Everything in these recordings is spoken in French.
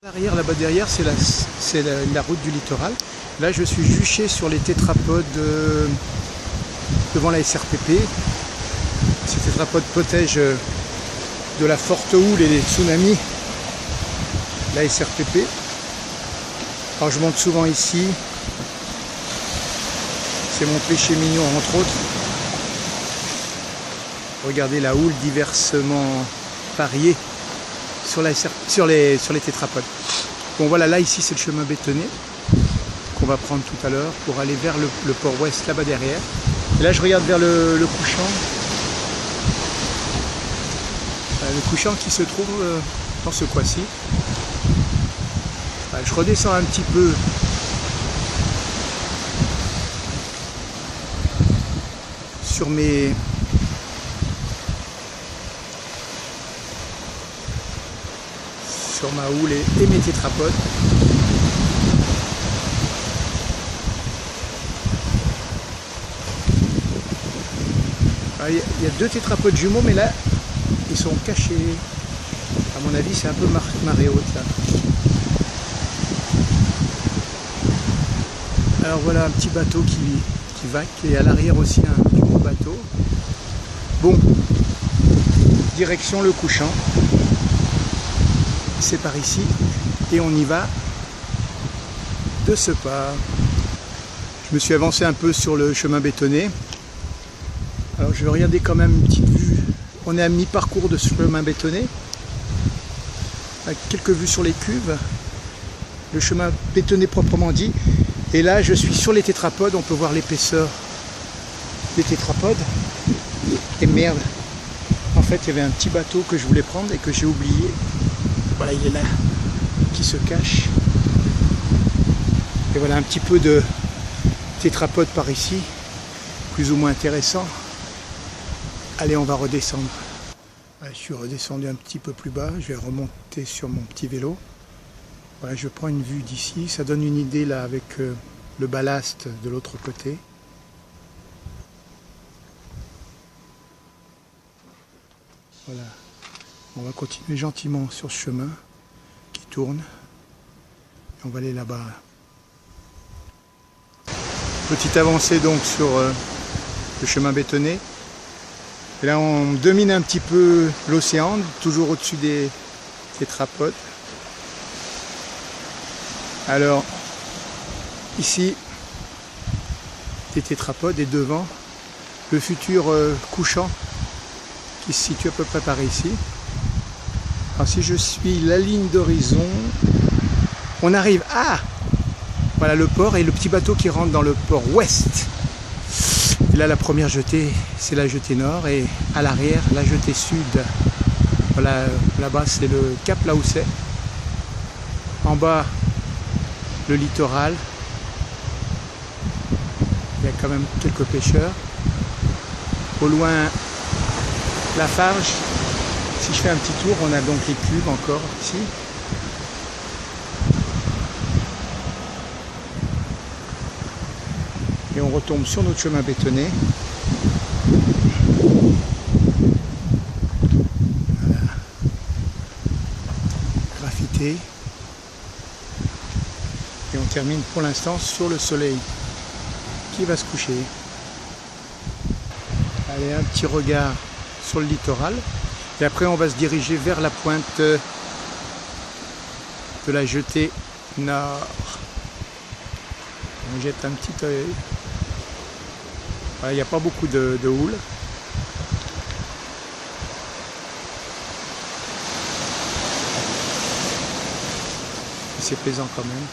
L'arrière, là-bas derrière, c'est la route du littoral. Là, je suis juché sur les tétrapodes devant la SRPP. Ces tétrapodes protègent de la forte houle et des tsunamis la SRPP. Alors, je monte souvent ici. C'est mon péché mignon, entre autres. Regardez la houle diversement variée sur les tétrapodes. Bon voilà, là ici c'est le chemin bétonné qu'on va prendre tout à l'heure pour aller vers le port ouest là-bas derrière. Et là je regarde vers le couchant. Le couchant qui se trouve dans ce coin-ci. Je redescends un petit peu sur ma houle et mes tétrapodes. Il y a deux tétrapodes jumeaux, mais là ils sont cachés. À mon avis c'est un peu marée haute là. Alors voilà un petit bateau qui vaque et à l'arrière aussi un plus gros bateau. Bon, direction le couchant. C'est par ici et on y va de ce pas. Je me suis avancé un peu sur le chemin bétonné. Alors je vais regarder quand même une petite vue. On est à mi-parcours de ce chemin bétonné, avec quelques vues sur les cuves, le chemin bétonné proprement dit. Et là je suis sur les tétrapodes, on peut voir l'épaisseur des tétrapodes. Et merde, en fait il y avait un petit bateau que je voulais prendre et que j'ai oublié. Voilà, il est là, qui se cache. Et voilà un petit peu de tétrapodes par ici, plus ou moins intéressant. Allez, on va redescendre. Voilà, je suis redescendu un petit peu plus bas, je vais remonter sur mon petit vélo. Voilà, je prends une vue d'ici, ça donne une idée là avec le ballast de l'autre côté. Voilà. On va continuer gentiment sur ce chemin qui tourne. Et on va aller là-bas. Petite avancée donc sur le chemin bétonné. Et là on domine un petit peu l'océan, toujours au-dessus des tétrapodes. Alors ici des tétrapodes et devant le futur couchant qui se situe à peu près par ici. Alors si je suis la ligne d'horizon, on arrive à voilà le port et le petit bateau qui rentre dans le port ouest. Et là la première jetée, c'est la jetée nord et à l'arrière la jetée sud. Voilà, là-bas c'est le cap Laousset. En bas le littoral. Il y a quand même quelques pêcheurs. Au loin la Farge. Si je fais un petit tour, on a donc les cuves encore ici. Et on retombe sur notre chemin bétonné. Voilà. Graffité. Et on termine pour l'instant sur le soleil qui va se coucher. Allez, un petit regard sur le littoral. Et après on va se diriger vers la pointe de la jetée nord. On jette un petit œil. Voilà, il n'y a pas beaucoup de houle. C'est plaisant quand même.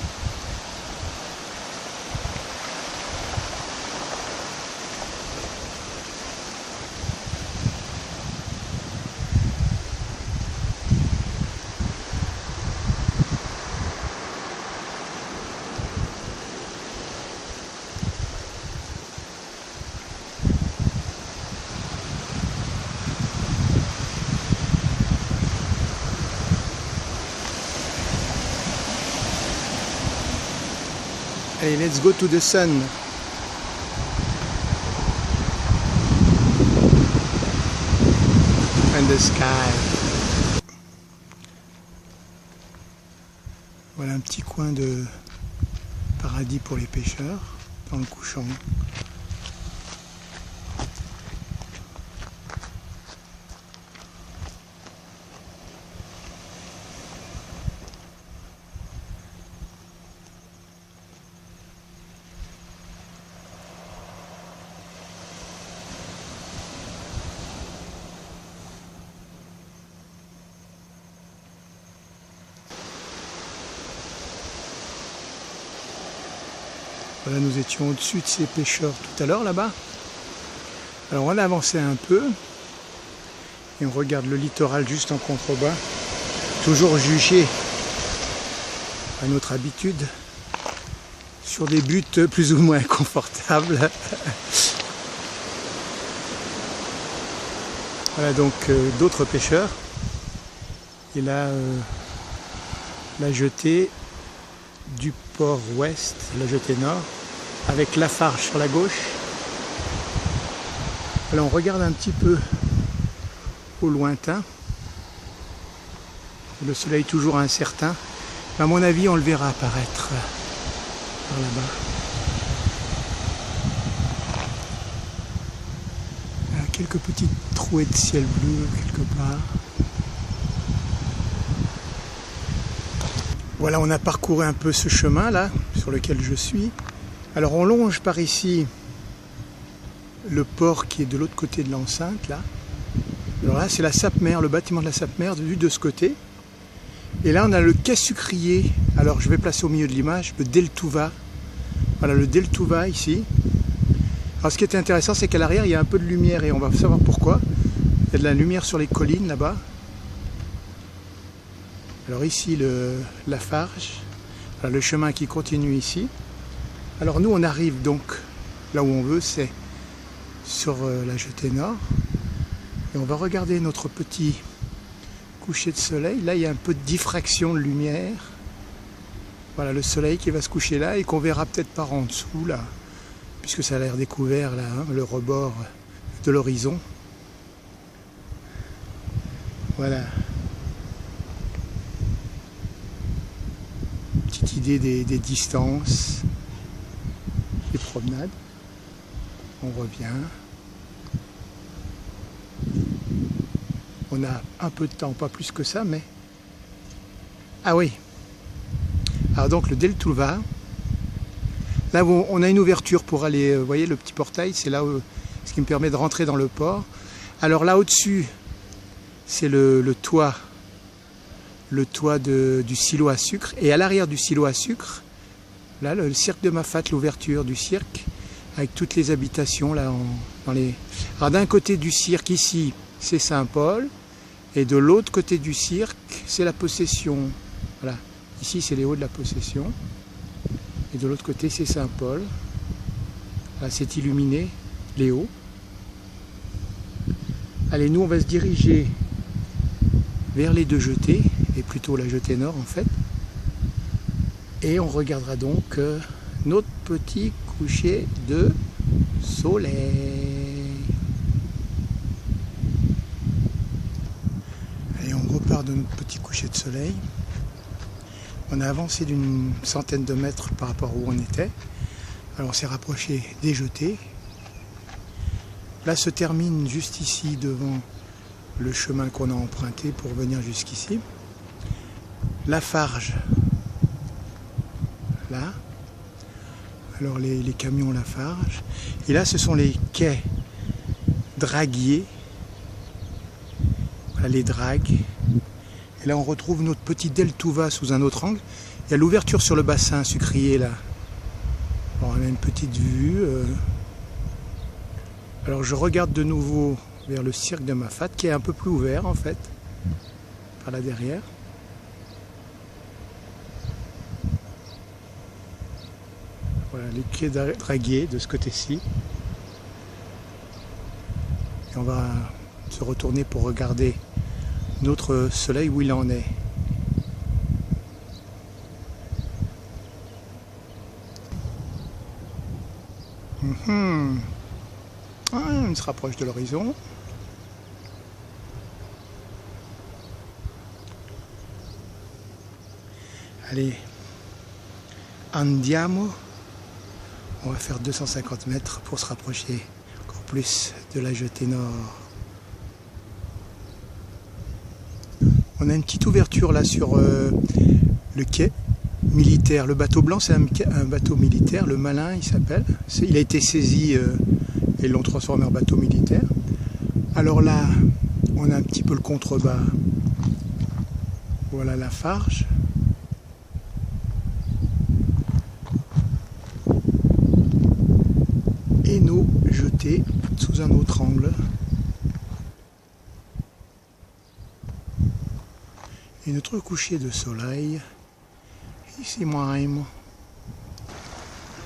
Allez, let's go to the sun. And the sky. Voilà un petit coin de paradis pour les pêcheurs dans le couchant. Voilà, nous étions au-dessus de ces pêcheurs tout à l'heure là-bas. Alors on a avancé un peu et on regarde le littoral juste en contrebas, toujours jugé à notre habitude sur des buts plus ou moins confortables. Voilà donc d'autres pêcheurs. Et là, la jetée du port ouest, la jetée nord, avec Lafarge sur la gauche. Alors on regarde un petit peu au lointain. Le soleil toujours incertain. À mon avis, on le verra apparaître par là-bas. Quelques petites trouées de ciel bleu quelque part. Voilà, on a parcouru un peu ce chemin là, sur lequel je suis. Alors on longe par ici le port qui est de l'autre côté de l'enceinte là. Alors là c'est la Sapmer, le bâtiment de la Sapmer vu de ce côté. Et là on a le quai sucrier. Alors je vais placer au milieu de l'image le Deltouva. Voilà le Deltouva ici. Alors ce qui est intéressant c'est qu'à l'arrière il y a un peu de lumière et on va savoir pourquoi. Il y a de la lumière sur les collines là-bas. Alors ici le Lafarge, voilà, le chemin qui continue ici. Alors nous on arrive donc là où on veut, c'est sur la jetée nord. Et on va regarder notre petit coucher de soleil. Là il y a un peu de diffraction de lumière. Voilà le soleil qui va se coucher là et qu'on verra peut-être par en dessous là, puisque ça a l'air découvert là, hein, le rebord de l'horizon. Voilà. Petite idée des distances, des promenades. On revient. On a un peu de temps, pas plus que ça, mais... Ah oui. Alors donc le Deltouva. Là on a une ouverture pour aller, vous voyez le petit portail, c'est là où, ce qui me permet de rentrer dans le port. Alors là au-dessus, c'est le toit. Le toit du silo à sucre, et à l'arrière du silo à sucre, là le cirque de Mafate, l'ouverture du cirque, avec toutes les habitations là dans les... Alors d'un côté du cirque ici c'est Saint-Paul, et de l'autre côté du cirque c'est la Possession. Voilà, ici c'est les hauts de la Possession, et de l'autre côté c'est Saint-Paul. Là c'est illuminé, les hauts. Allez, nous on va se diriger vers les deux jetées, et plutôt la jetée nord en fait. Et on regardera donc notre petit coucher de soleil. Allez, on repart de notre petit coucher de soleil. On a avancé d'une centaine de mètres par rapport où on était. Alors on s'est rapproché des jetées. Là se termine juste ici devant le chemin qu'on a emprunté pour venir jusqu'ici. Lafarge, là. Alors les camions Lafarge. Et là ce sont les quais draguiers. Voilà les dragues. Et là on retrouve notre petit Deltouva sous un autre angle. Il y a l'ouverture sur le bassin sucrier là. Alors, on a une petite vue. Alors je regarde de nouveau vers le cirque de Mafate qui est un peu plus ouvert en fait, par là derrière. Voilà les quais draguiers de ce côté-ci. Et on va se retourner pour regarder notre soleil où il en est. On se rapproche de l'horizon. Allez, andiamo. On va faire 250 mètres pour se rapprocher encore plus de la jetée nord. On a une petite ouverture là sur le quai militaire. Le bateau blanc, c'est un bateau militaire, le Malin il s'appelle. Il a été saisi et ils l'ont transformé en bateau militaire. Alors là, on a un petit peu le contrebas. Voilà la Farge. Et nos jetées sous un autre angle. Et notre coucher de soleil. Ici, moi,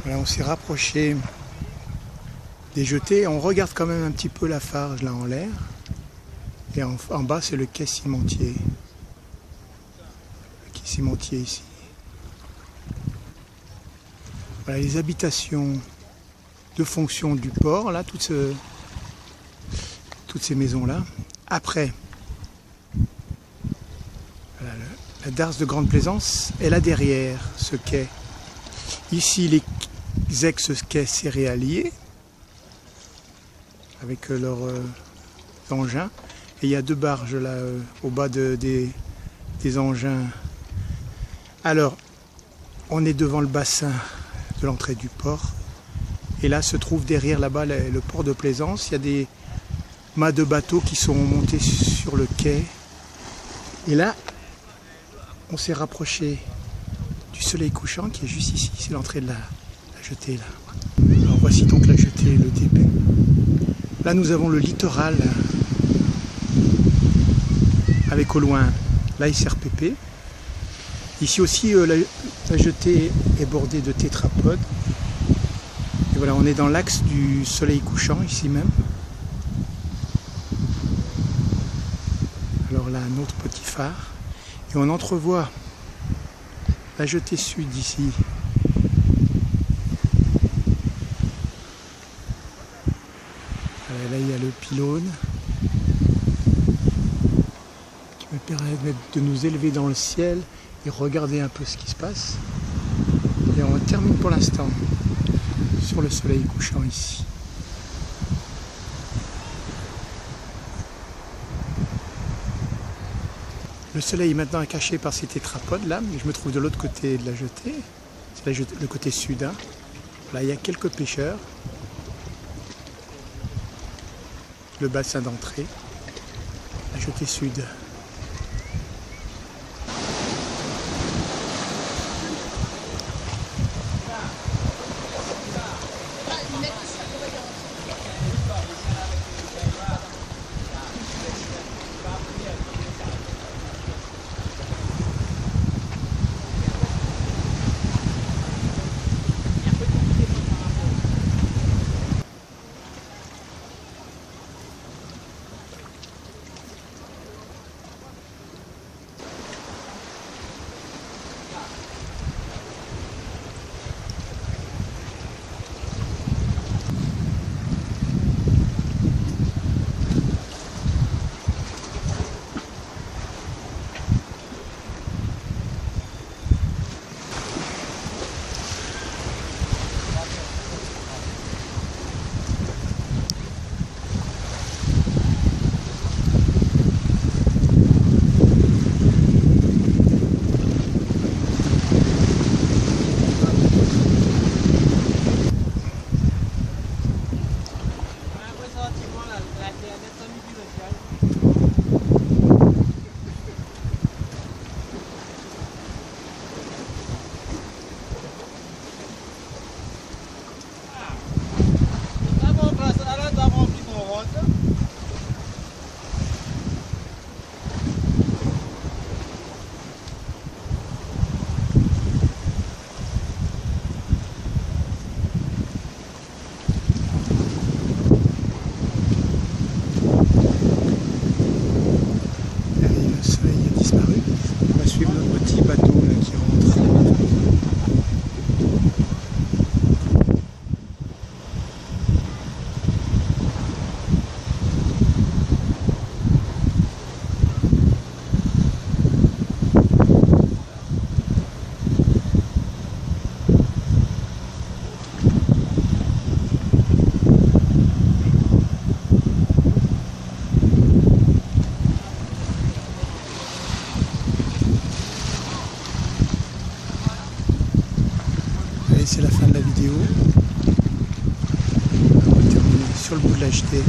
voilà, on s'est rapproché des jetées. On regarde quand même un petit peu la Farge là en l'air. Et en bas, c'est le quai cimentier. Le quai cimentier ici. Voilà les habitations de fonction du port, là, toutes ces maisons-là. Après, voilà, la darse de Grande Plaisance est là derrière ce quai. Ici, les ex-quais céréaliers, avec leurs engins. Et il y a 2 barges là, au bas des engins. Alors, on est devant le bassin de l'entrée du port. Et là se trouve derrière là-bas le port de Plaisance. Il y a des mâts de bateaux qui sont montés sur le quai. Et là, on s'est rapproché du soleil couchant qui est juste ici. C'est l'entrée de la jetée là. Alors voici donc la jetée, le début. Là nous avons le littoral avec au loin la SRPP. Ici aussi la jetée est bordée de tétrapodes. Et voilà, on est dans l'axe du soleil couchant, ici même. Alors là, un autre petit phare. Et on entrevoit la jetée sud ici. Voilà, là, il y a le pylône qui me permet de nous élever dans le ciel et regarder un peu ce qui se passe. Et on termine pour l'instant sur le soleil couchant ici. Le soleil maintenant est caché par ces tétrapodes là, mais je me trouve de l'autre côté de la jetée. C'est le côté sud. Hein. Là, il y a quelques pêcheurs. Le bassin d'entrée. La jetée sud. Et c'est la fin de la vidéo. On va terminer sur le bout de la jetée.